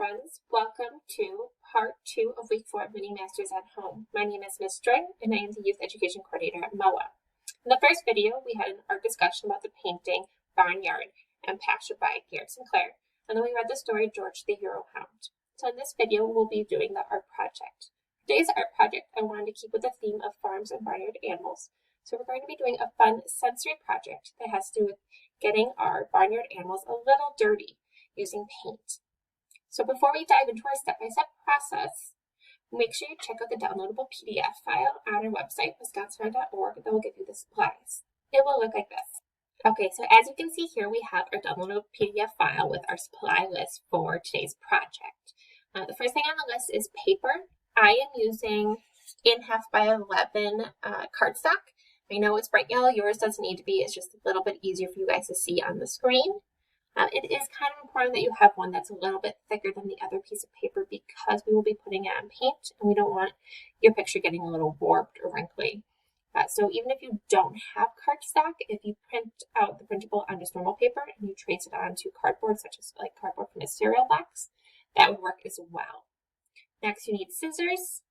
friends. Welcome to part 2 of week 4 of Mini Masters at Home. My name is Miss String and I am the Youth Education Coordinator at MOA. In the first video, we had an art discussion about the painting Barnyard and Pasture by Garrett Sinclair, and then we read the story George the Hero Hound. So in this video, we'll be doing the art project. For today's art project, I wanted to keep with the theme of farms and barnyard animals. So we're going to be doing a fun sensory project that has to do with getting our barnyard animals a little dirty using paint. So before we dive into our step-by-step process, make sure you check out the downloadable PDF file on our website, wisconsinart.org, that will give you the supplies. It will look like this. Okay, so as you can see here, we have our downloadable PDF file with our supply list for today's project. The first thing on the list is paper. I am using 8.5 by 11 cardstock. I know it's bright yellow, yours doesn't need to be, it's just a little bit easier for you guys to see on the screen. It is kind of important that you have one that's a little bit thicker than the other piece of paper because we will be putting it on paint and we don't want your picture getting a little warped or wrinkly. So even if you don't have cardstock, if you print out the printable on just normal paper and you trace it onto cardboard, such as like cardboard from a cereal box, that would work as well. Next, you need scissors,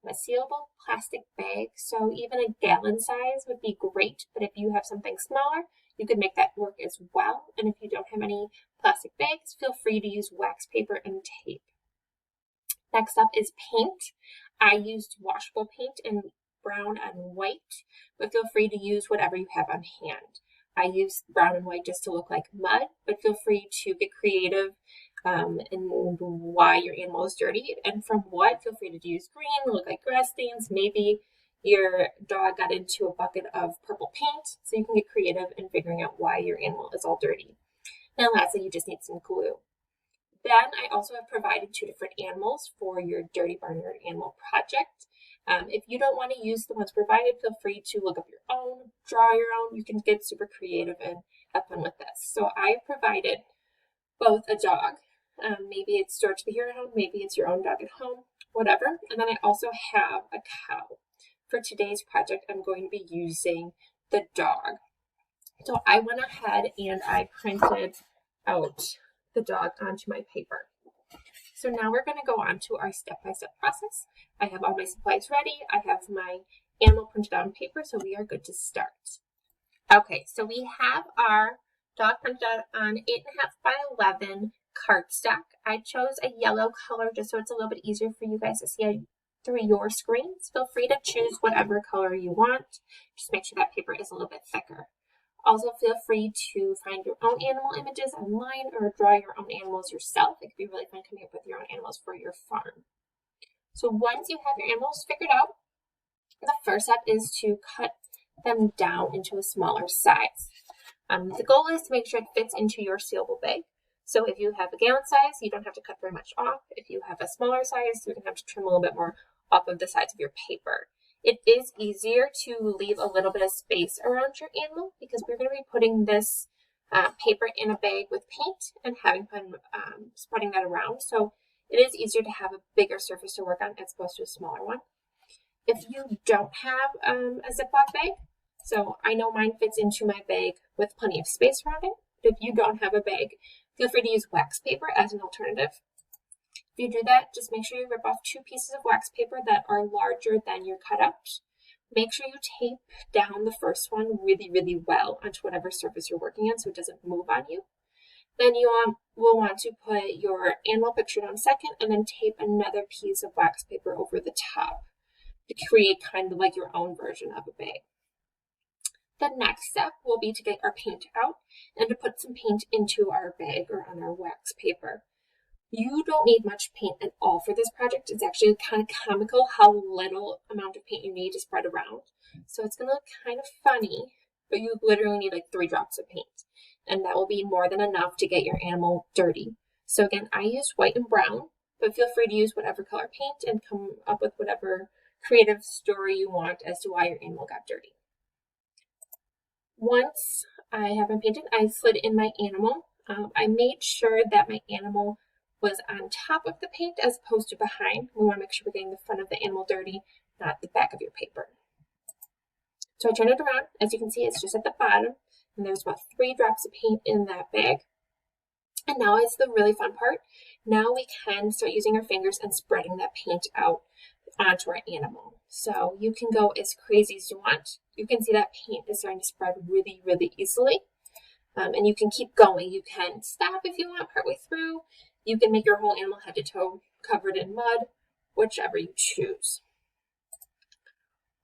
a sealable plastic bag. So even a gallon size would be great, but if you have something smaller, you could make that work as well. And if you don't have any plastic bags, feel free to use wax paper and tape. Next up is paint. I used washable paint in brown and white, but feel free to use whatever you have on hand. I used brown and white just to look like mud, but feel free to get creative in why your animal is dirty. And from what, feel free to use green, look like grass stains, maybe your dog got into a bucket of purple paint, so you can get creative in figuring out why your animal is all dirty. And lastly, you just need some glue. Then I also have provided 2 different animals for your Dirty Barnyard Animal project. If you don't want to use the ones provided, feel free to look up your own, draw your own. You can get super creative and have fun with this. So I provided both a dog, maybe it's George the Hero Hound, maybe it's your own dog at home, whatever. And then I also have a cow. For today's project, I'm going to be using the dog. So I went ahead and I printed out the dog onto my paper. So now we're going to go on to our step-by-step process. I have all my supplies ready. I have my animal printed out on paper, so we are good to start. Okay, so we have our dog printed out on 8.5 by 11 cardstock. I chose a yellow color just so it's a little bit easier for you guys to see through your screens. Feel free to choose whatever color you want. Just make sure that paper is a little bit thicker. Also, feel free to find your own animal images online or draw your own animals yourself. It could be really fun coming up with your own animals for your farm. So once you have your animals figured out, the first step is to cut them down into a smaller size. The goal is to make sure it fits into your sealable bag. So if you have a gallon size, you don't have to cut very much off. If you have a smaller size, you're going to have to trim a little bit more off of the sides of your paper. It is easier to leave a little bit of space around your animal because we're going to be putting this paper in a bag with paint and having fun spreading that around. So it is easier to have a bigger surface to work on as opposed to a smaller one. If you don't have a Ziploc bag, so I know mine fits into my bag with plenty of space around it. But if you don't have a bag, feel free to use wax paper as an alternative. If you do that, just make sure you rip off 2 pieces of wax paper that are larger than your cutout. Make sure you tape down the first one really, really well onto whatever surface you're working on so it doesn't move on you. Then you will want to put your animal picture down second and then tape another piece of wax paper over the top to create kind of like your own version of a bag. The next step will be to get our paint out and to put some paint into our bag or on our wax paper. You don't need much paint at all for this project. It's actually kind of comical how little amount of paint you need to spread around. So it's going to look kind of funny, but you literally need like 3 drops of paint. And that will be more than enough to get your animal dirty. So again, I used white and brown, but feel free to use whatever color paint and come up with whatever creative story you want as to why your animal got dirty. Once I have them painted, I slid in my animal. I made sure that my animal was on top of the paint as opposed to behind. We want to make sure we're getting the front of the animal dirty, not the back of your paper. So I turn it around. As you can see, it's just at the bottom, and there's about 3 drops of paint in that bag. And now is the really fun part. Now we can start using our fingers and spreading that paint out onto our animal. So you can go as crazy as you want. You can see that paint is starting to spread really, really easily. And you can keep going. You can stop if you want partway through. You can make your whole animal head to toe covered in mud, whichever you choose.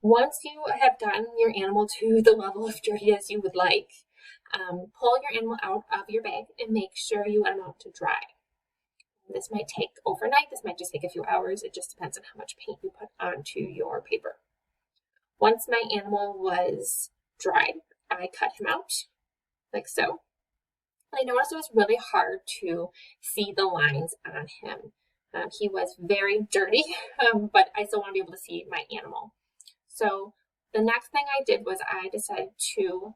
Once you have gotten your animal to the level of dirty as you would like, pull your animal out of your bag and make sure you let them out to dry. This might take overnight, this might just take a few hours. It just depends on how much paint you put onto your paper. Once my animal was dried, I cut him out like so. I noticed it was really hard to see the lines on him. He was very dirty, but I still want to be able to see my animal. So the next thing I did was I decided to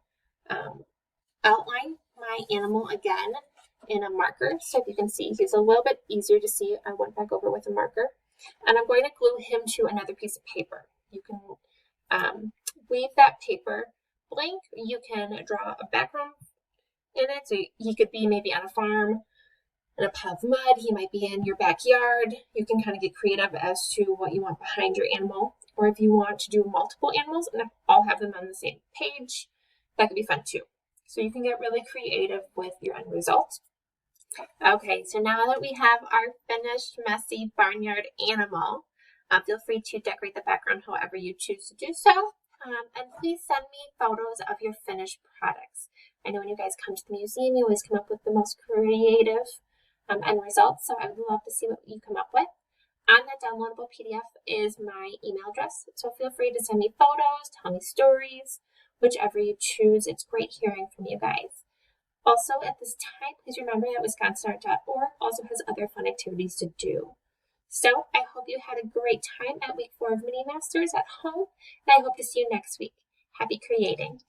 outline my animal again in a marker. So if you can see, he's a little bit easier to see. I went back over with a marker, and I'm going to glue him to another piece of paper. You can leave that paper blank. You can draw a background in it. So he could be maybe on a farm in a pile of mud. He might be in your backyard. You can kind of get creative as to what you want behind your animal. Or if you want to do multiple animals and all have them on the same page, that could be fun too. So you can get really creative with your end result. Okay, so now that we have our finished messy barnyard animal, feel free to decorate the background however you choose to do so. And please send me photos of your finished products. I know when you guys come to the museum, you always come up with the most creative end results, so I would love to see what you come up with. On that downloadable PDF is my email address, so feel free to send me photos, tell me stories, whichever you choose. It's great hearing from you guys. Also, at this time, please remember that wisconsinart.org also has other fun activities to do. So I hope you had a great time at week 4 of Mini Masters at home, and I hope to see you next week. Happy creating!